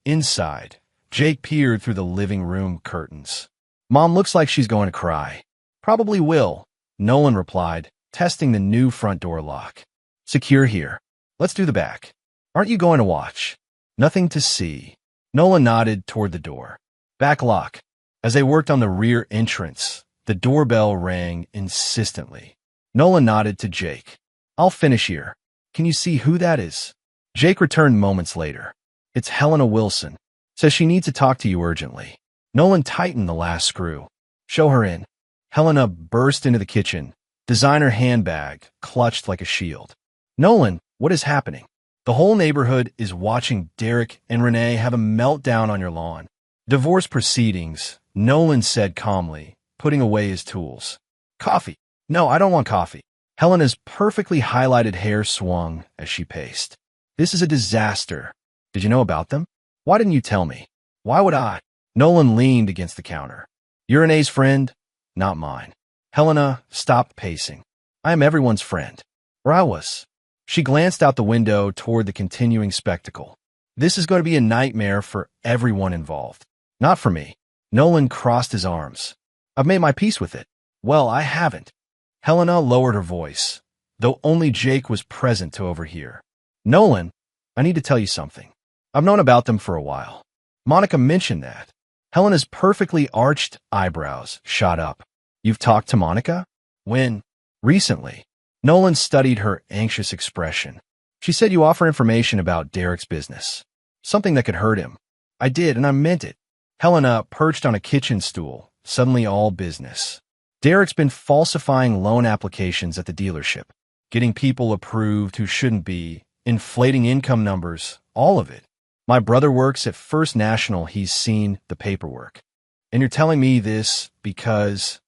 Inside, Jake peered through the living room curtains. Mom looks like she's going to cry. Probably will, Nolan replied, testing the new front door lock. Secure here. Let's do the back. Aren't you going to watch? Nothing to see. Nolan nodded toward the door. Back lock. As they worked on the rear entrance, the doorbell rang insistently. Nolan nodded to Jake. I'll finish here. Can you see who that is? Jake returned moments later. It's Helena Wilson. Says she needs to talk to you urgently. Nolan tightened the last screw. Show her in. Helena burst into the kitchen, designer handbag clutched like a shield. Nolan, what is happening? The whole neighborhood is watching Derek and Renee have a meltdown on your lawn. Divorce proceedings, Nolan said calmly, putting away his tools. Coffee. No, I don't want coffee. Helena's perfectly highlighted hair swung as she paced. This is a disaster. Did you know about them? Why didn't you tell me? Why would I? Nolan leaned against the counter. You're Renee's friend, not mine. Helena stopped pacing. I am everyone's friend. Or I was. She glanced out the window toward the continuing spectacle. This is going to be a nightmare for everyone involved. Not for me. Nolan crossed his arms. I've made my peace with it. Well, I haven't. Helena lowered her voice, though only Jake was present to overhear. Nolan, I need to tell you something. I've known about them for a while. Monica mentioned that. Helena's perfectly arched eyebrows shot up. You've talked to Monica? When? Recently. Nolan studied her anxious expression. She said you offer information about Derek's business. Something that could hurt him. I did, and I meant it. Helena perched on a kitchen stool, suddenly all business. Derek's been falsifying loan applications at the dealership, getting people approved who shouldn't be, inflating income numbers, all of it. My brother works at First National. He's seen the paperwork. And you're telling me this because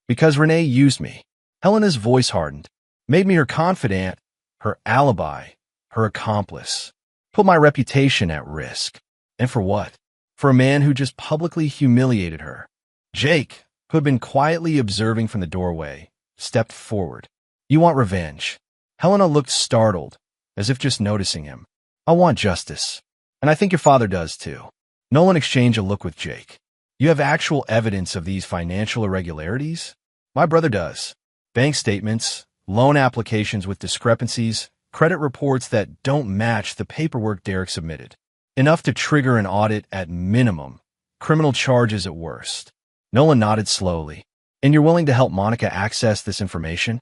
Renee used me. Helena's voice hardened, made me her confidant, her alibi, her accomplice, put my reputation at risk. And for what? For a man who just publicly humiliated her. Jake, who had been quietly observing from the doorway, stepped forward. You want revenge? Helena looked startled, as if just noticing him. I want justice. And I think your father does too. Nolan exchanged a look with Jake. You have actual evidence of these financial irregularities? My brother does. Bank statements, loan applications with discrepancies, credit reports that don't match the paperwork Derek submitted. Enough to trigger an audit at minimum, criminal charges at worst. Nolan nodded slowly. And you're willing to help Monica access this information?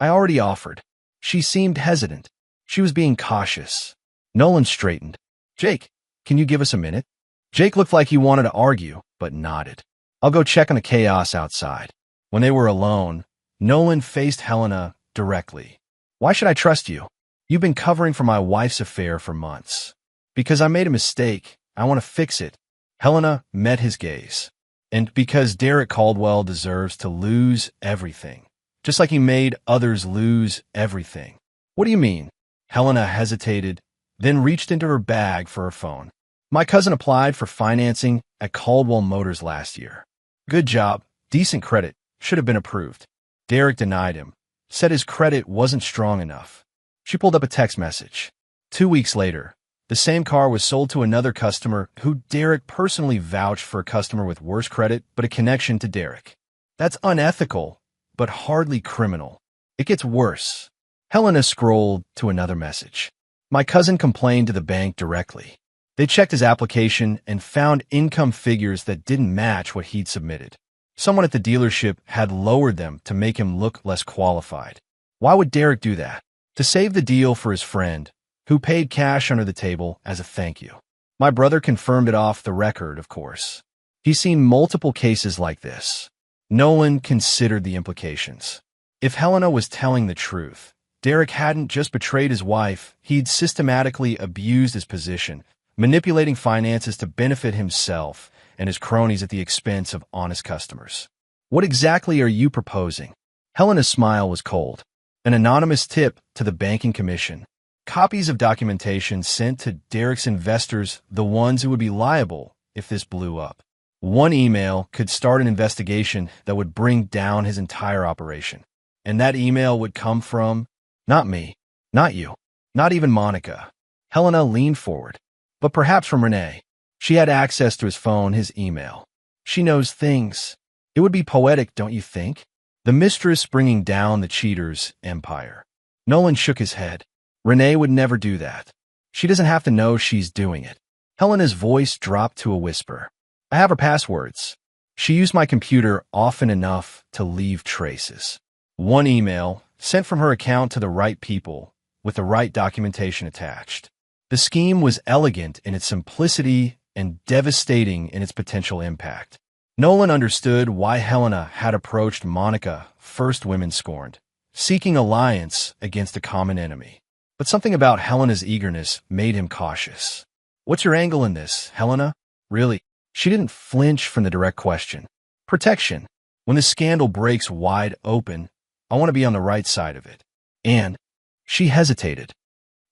I already offered. She seemed hesitant. She was being cautious. Nolan straightened. Jake, can you give us a minute? Jake looked like he wanted to argue, but nodded. I'll go check on the chaos outside. When they were alone, Nolan faced Helena directly. Why should I trust you? You've been covering for my wife's affair for months. Because I made a mistake. I want to fix it. Helena met his gaze. And because Derek Caldwell deserves to lose everything, just like he made others lose everything. What do you mean? Helena hesitated, then reached into her bag for her phone. My cousin applied for financing at Caldwell Motors last year. Good job. Decent credit. Should have been approved. Derek denied him. Said his credit wasn't strong enough. She pulled up a text message. 2 weeks later, the same car was sold to another customer who Derek personally vouched for, a customer with worse credit but a connection to Derek. That's unethical, but hardly criminal. It gets worse. Helena scrolled to another message. My cousin complained to the bank directly. They checked his application and found income figures that didn't match what he'd submitted. Someone at the dealership had lowered them to make him look less qualified. Why would Derek do that? To save the deal for his friend, who paid cash under the table as a thank you. My brother confirmed it off the record, of course. He's seen multiple cases like this. Nolan considered the implications. If Helena was telling the truth, Derek hadn't just betrayed his wife, he'd systematically abused his position, manipulating finances to benefit himself and his cronies at the expense of honest customers. What exactly are you proposing? Helena's smile was cold. An anonymous tip to the banking commission. Copies of documentation sent to Derek's investors, the ones who would be liable if this blew up. One email could start an investigation that would bring down his entire operation. And that email would come from, not me, not you, not even Monica. Helena leaned forward. But perhaps from Renee. She had access to his phone, his email. She knows things. It would be poetic, don't you think? The mistress bringing down the cheater's empire. Nolan shook his head. Renee would never do that. She doesn't have to know she's doing it. Helena's voice dropped to a whisper. I have her passwords. She used my computer often enough to leave traces. One email, sent from her account to the right people, with the right documentation attached. The scheme was elegant in its simplicity and devastating in its potential impact. Nolan understood why Helena had approached Monica, first women scorned, seeking alliance against a common enemy. But something about Helena's eagerness made him cautious. What's your angle in this, Helena? Really? She didn't flinch from the direct question. Protection. When the scandal breaks wide open, I want to be on the right side of it. And she hesitated.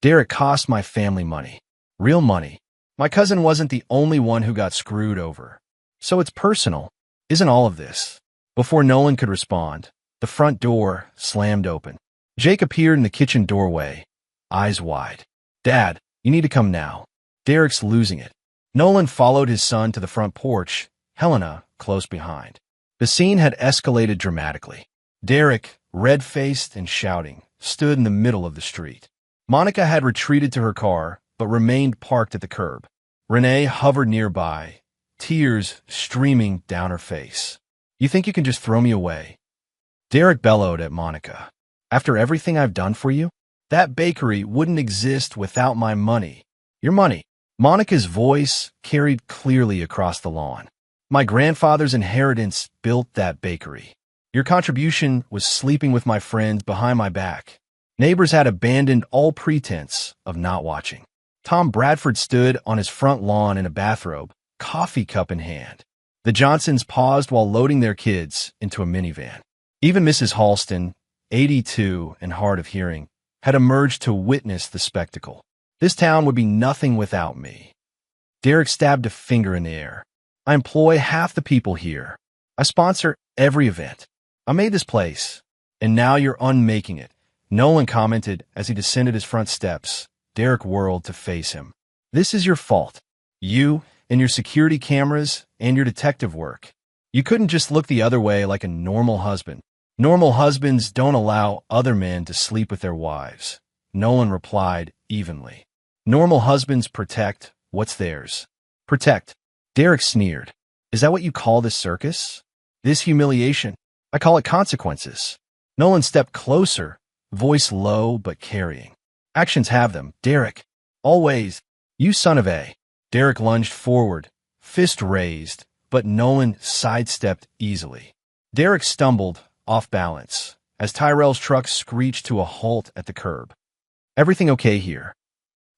Derek cost my family money. Real money. My cousin wasn't the only one who got screwed over. So it's personal, isn't all of this? Before Nolan could respond, the front door slammed open. Jake appeared in the kitchen doorway, eyes wide. Dad, you need to come now. Derek's losing it. Nolan followed his son to the front porch, Helena close behind. The scene had escalated dramatically. Derek, red-faced and shouting, stood in the middle of the street. Monica had retreated to her car, but remained parked at the curb. Renee hovered nearby, tears streaming down her face. You think you can just throw me away? Derek bellowed at Monica. After everything I've done for you? That bakery wouldn't exist without my money. Your money. Monica's voice carried clearly across the lawn. My grandfather's inheritance built that bakery. Your contribution was sleeping with my friends behind my back. Neighbors had abandoned all pretense of not watching. Tom Bradford stood on his front lawn in a bathrobe, coffee cup in hand. The Johnsons paused while loading their kids into a minivan. Even Mrs. Halston, 82 and hard of hearing, had emerged to witness the spectacle. This town would be nothing without me. Derek stabbed a finger in the air. I employ half the people here. I sponsor every event. I made this place, and now you're unmaking it. Nolan commented as he descended his front steps. Derek whirled to face him. This is your fault. You and your security cameras and your detective work. You couldn't just look the other way like a normal husband. Normal husbands don't allow other men to sleep with their wives. Nolan replied evenly. Normal husbands protect what's theirs. Protect. Derek sneered. Is that what you call this circus? This humiliation? I call it consequences. Nolan stepped closer, voice low but carrying. Actions have them, Derek. Always. You son of a. Derek lunged forward, fist raised, but Nolan sidestepped easily. Derek stumbled, off balance, as Tyrell's truck screeched to a halt at the curb. Everything okay here?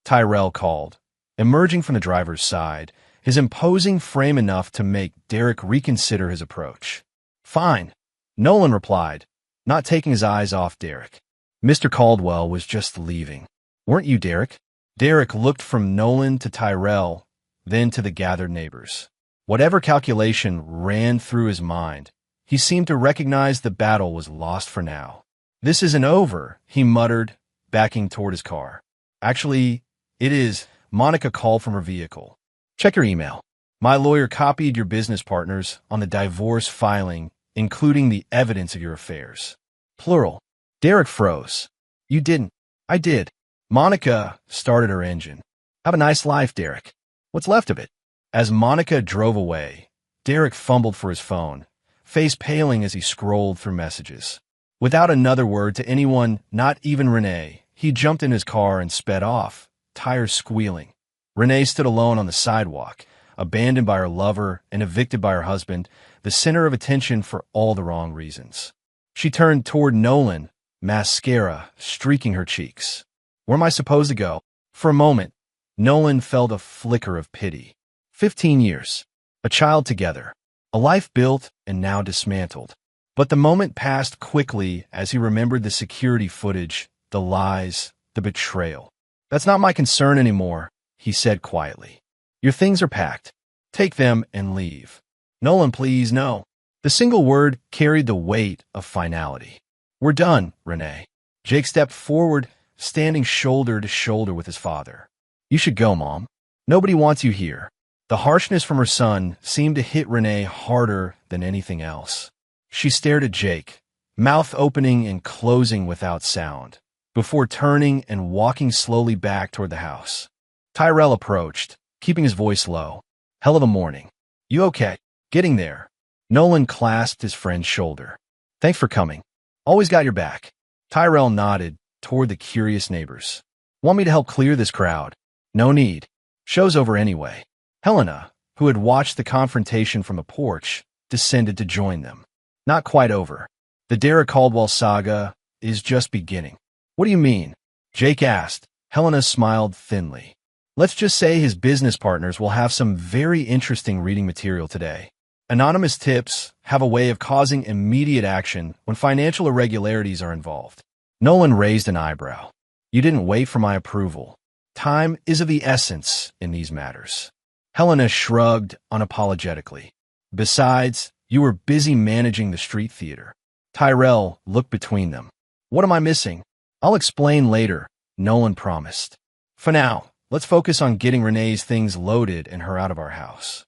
Tyrell called, emerging from the driver's side, his imposing frame enough to make Derek reconsider his approach. Fine, Nolan replied, not taking his eyes off Derek. Mr. Caldwell was just leaving. Weren't you, Derek? Derek looked from Nolan to Tyrell, then to the gathered neighbors. Whatever calculation ran through his mind, he seemed to recognize the battle was lost for now. This isn't over, he muttered, backing toward his car. Actually, it is. Monica called from her vehicle. Check your email. My lawyer copied your business partners on the divorce filing, including the evidence of your affairs. Plural. Derek froze. You didn't. I did. Monica started her engine. Have a nice life, Derek. What's left of it? As Monica drove away, Derek fumbled for his phone, face paling as he scrolled through messages. Without another word to anyone, not even Renee, he jumped in his car and sped off, tires squealing. Renee stood alone on the sidewalk, abandoned by her lover and evicted by her husband, the center of attention for all the wrong reasons. She turned toward Nolan, mascara streaking her cheeks. Where am I supposed to go? For a moment, Nolan felt a flicker of pity. 15 years. A child together. A life built and now dismantled. But the moment passed quickly as he remembered the security footage, the lies, the betrayal. That's not my concern anymore, he said quietly. Your things are packed. Take them and leave. Nolan, please, no. The single word carried the weight of finality. We're done, Renee. Jake stepped forward, standing shoulder to shoulder with his father. You should go, Mom. Nobody wants you here. The harshness from her son seemed to hit Renee harder than anything else. She stared at Jake, mouth opening and closing without sound, before turning and walking slowly back toward the house. Tyrell approached, keeping his voice low. Hell of a morning. You okay? Getting there. Nolan clasped his friend's shoulder. Thanks for coming. Always got your back. Tyrell nodded toward the curious neighbors. Want me to help clear this crowd? No need. Show's over anyway. Helena, who had watched the confrontation from a porch, descended to join them. Not quite over. The Derek Caldwell saga is just beginning. What do you mean? Jake asked. Helena smiled thinly. Let's just say his business partners will have some very interesting reading material today. Anonymous tips have a way of causing immediate action when financial irregularities are involved. Nolan raised an eyebrow. You didn't wait for my approval. Time is of the essence in these matters. Helena shrugged unapologetically. Besides, you were busy managing the street theater. Tyrell looked between them. What am I missing? I'll explain later, Nolan promised. For now, let's focus on getting Renee's things loaded and her out of our house.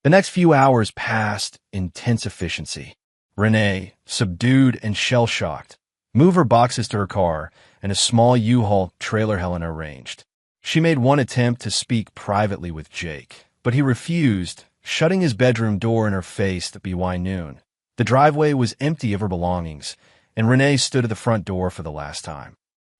The next few hours passed in tense efficiency. Renee, subdued and shell-shocked, moved her boxes to her car and a small U-Haul trailer Helena arranged. She made one attempt to speak privately with Jake, but he refused, shutting his bedroom door in her face at BY noon. The driveway was empty of her belongings, and Renee stood at the front door for the last time.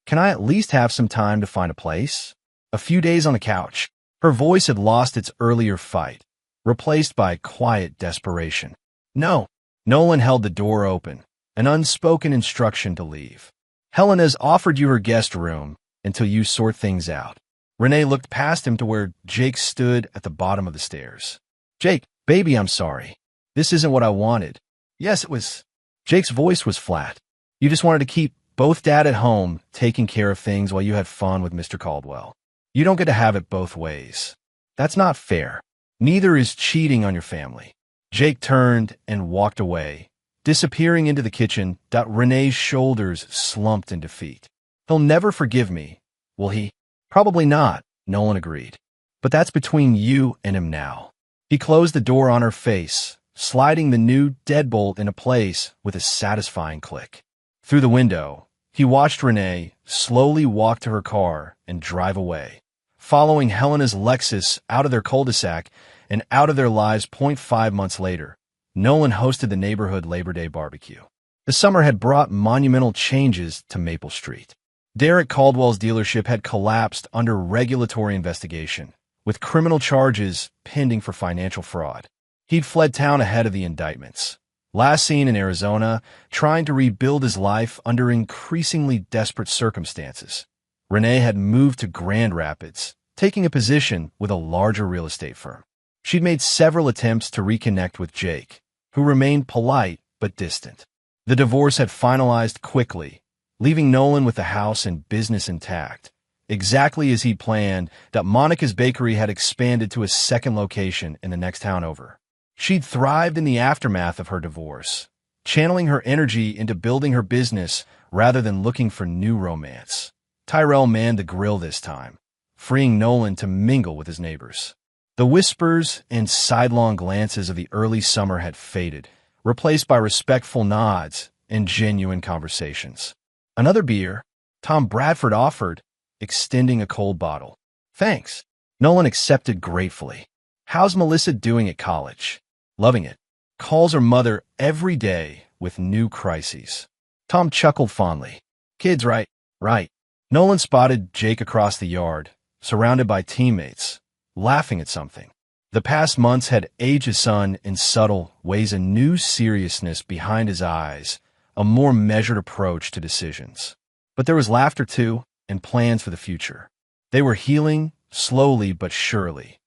Can I at least have some time to find a place? A few days on the couch. Her voice had lost its earlier fight, replaced by quiet desperation. No. Nolan held the door open, an unspoken instruction to leave. Helena's offered you her guest room until you sort things out. Renee looked past him to where Jake stood at the bottom of the stairs. Jake, baby, I'm sorry. This isn't what I wanted. Yes, it was. Jake's voice was flat. You just wanted to keep both Dad at home taking care of things while you had fun with Mr. Caldwell. You don't get to have it both ways. That's not fair. Neither is cheating on your family. Jake turned and walked away, disappearing into the kitchen. Renee's shoulders slumped in defeat. He'll never forgive me, will he? Probably not, Nolan agreed. But that's between you and him now. He closed the door on her face, sliding the new deadbolt into place with a satisfying click. Through the window, he watched Renee slowly walk to her car and drive away, following Helena's Lexus out of their cul-de-sac and out of their lives. 5 months later, Nolan hosted the neighborhood Labor Day barbecue. The summer had brought monumental changes to Maple Street. Derek Caldwell's dealership had collapsed under regulatory investigation, with criminal charges pending for financial fraud. He'd fled town ahead of the indictments. Last seen in Arizona, trying to rebuild his life under increasingly desperate circumstances. Renee had moved to Grand Rapids, taking a position with a larger real estate firm. She'd made several attempts to reconnect with Jake, who remained polite but distant. The divorce had finalized quickly, leaving Nolan with the house and business intact, exactly as he'd planned. That Monica's Bakery had expanded to a second location in the next town over. She'd thrived in the aftermath of her divorce, channeling her energy into building her business rather than looking for new romance. Tyrell manned the grill this time, freeing Nolan to mingle with his neighbors. The whispers and sidelong glances of the early summer had faded, replaced by respectful nods and genuine conversations. "Another beer?" Tom Bradford offered, extending a cold bottle. "Thanks." Nolan accepted gratefully. "How's Melissa doing at college?" "Loving it. Calls her mother every day with new crises." Tom chuckled fondly. "Kids, right?" "Right." Nolan spotted Jake across the yard, surrounded by teammates, laughing at something. The past months had aged his son in subtle ways, a new seriousness behind his eyes, a more measured approach to decisions. But there was laughter too, and plans for the future. They were healing, slowly but surely.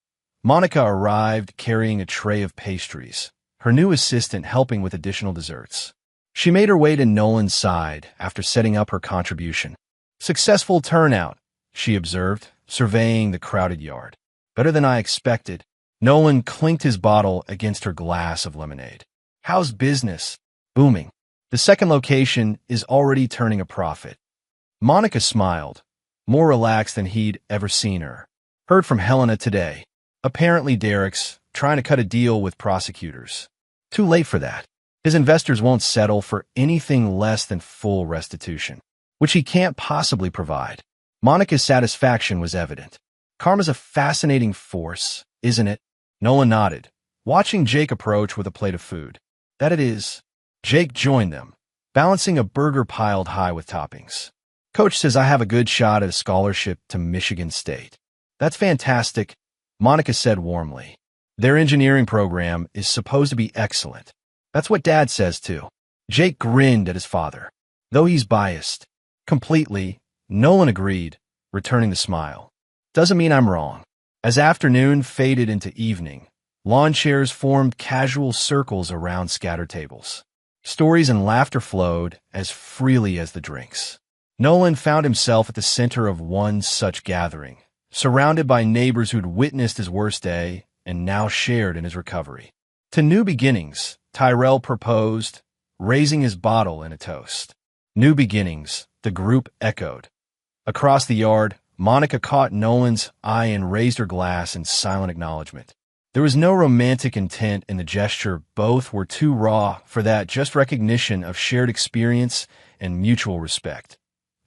Monica arrived carrying a tray of pastries, her new assistant helping with additional desserts. She made her way to Nolan's side after setting up her contribution. "Successful turnout," she observed, surveying the crowded yard. "Better than I expected." Nolan clinked his bottle against her glass of lemonade. "How's business?" "Booming. The second location is already turning a profit." Monica smiled, more relaxed than he'd ever seen her. "Heard from Helena today. Apparently Derek's trying to cut a deal with prosecutors. Too late for that. His investors won't settle for anything less than full restitution, which he can't possibly provide." Monica's satisfaction was evident. "Karma's a fascinating force, isn't it?" Nolan nodded, watching Jake approach with a plate of food. "That it is." Jake joined them, balancing a burger piled high with toppings. "Coach says I have a good shot at a scholarship to Michigan State." "That's fantastic," Monica said warmly. "Their engineering program is supposed to be excellent." "That's what Dad says too." Jake grinned at his father. "Though he's biased." "Completely," Nolan agreed, returning the smile. "Doesn't mean I'm wrong." As afternoon faded into evening, lawn chairs formed casual circles around scattered tables. Stories and laughter flowed as freely as the drinks. Nolan found himself at the center of one such gathering, surrounded by neighbors who'd witnessed his worst day and now shared in his recovery. To new beginnings, Tyrell proposed, raising his bottle in a toast. "New beginnings," the group echoed. Across the yard, Monica caught Nolan's eye and raised her glass in silent acknowledgement. There was no romantic intent in the gesture. Both were too raw for that, just recognition of shared experience and mutual respect.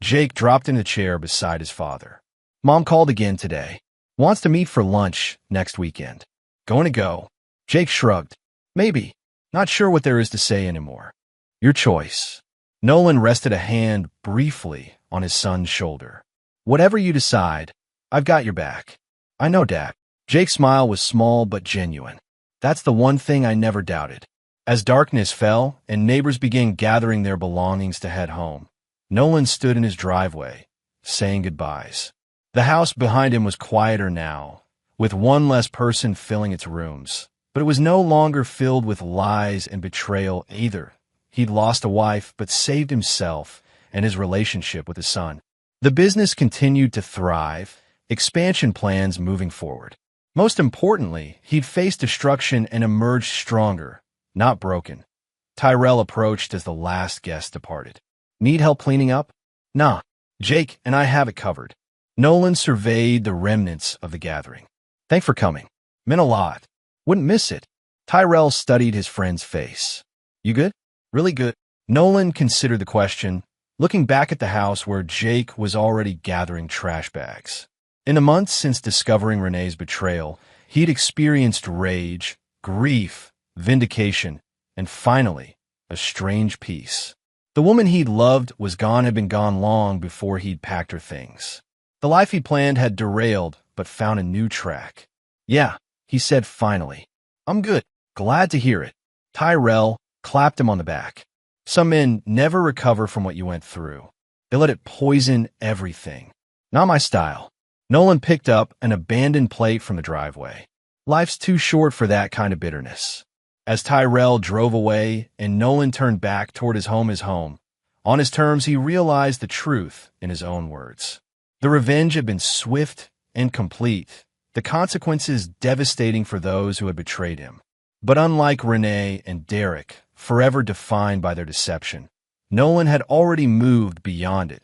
Jake dropped in a chair beside his father. "Mom called again today. Wants to meet for lunch next weekend." "Going to go?" Jake shrugged. "Maybe. Not sure what there is to say anymore." "Your choice." Nolan rested a hand briefly on his son's shoulder. "Whatever you decide, I've got your back." "I know, Dad." Jake's smile was small but genuine. "That's the one thing I never doubted." As darkness fell and neighbors began gathering their belongings to head home, Nolan stood in his driveway, saying goodbyes. The house behind him was quieter now, with one less person filling its rooms. But it was no longer filled with lies and betrayal either. He'd lost a wife, but saved himself and his relationship with his son. The business continued to thrive, expansion plans moving forward. Most importantly, he'd faced destruction and emerged stronger, not broken. Tyrell approached as the last guest departed. "Need help cleaning up?" "Nah, Jake and I have it covered." Nolan surveyed the remnants of the gathering. "Thanks for coming. Meant a lot." Wouldn't miss it. Tyrell studied his friend's face. You good? Really good. Nolan considered the question, looking back at the house where Jake was already gathering trash bags. In the months since discovering Renee's betrayal, he'd experienced rage, grief, vindication, and finally, a strange peace. The woman he'd loved had been gone long before he'd packed her things. The life he planned had derailed, but found a new track. Yeah, he said finally. I'm good. Glad to hear it. Tyrell clapped him on the back. Some men never recover from what you went through. They let it poison everything. Not my style. Nolan picked up an abandoned plate from the driveway. Life's too short for that kind of bitterness. As Tyrell drove away and Nolan turned back toward his home, on his terms he realized the truth in his own words. The revenge had been swift and complete, the consequences devastating for those who had betrayed him. But unlike Renee and Derek, forever defined by their deception, Nolan had already moved beyond it.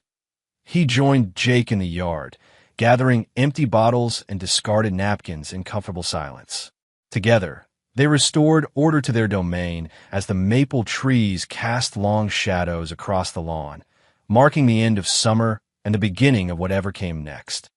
He joined Jake in the yard, gathering empty bottles and discarded napkins in comfortable silence. Together, they restored order to their domain as the maple trees cast long shadows across the lawn, marking the end of summer and the beginning of whatever came next.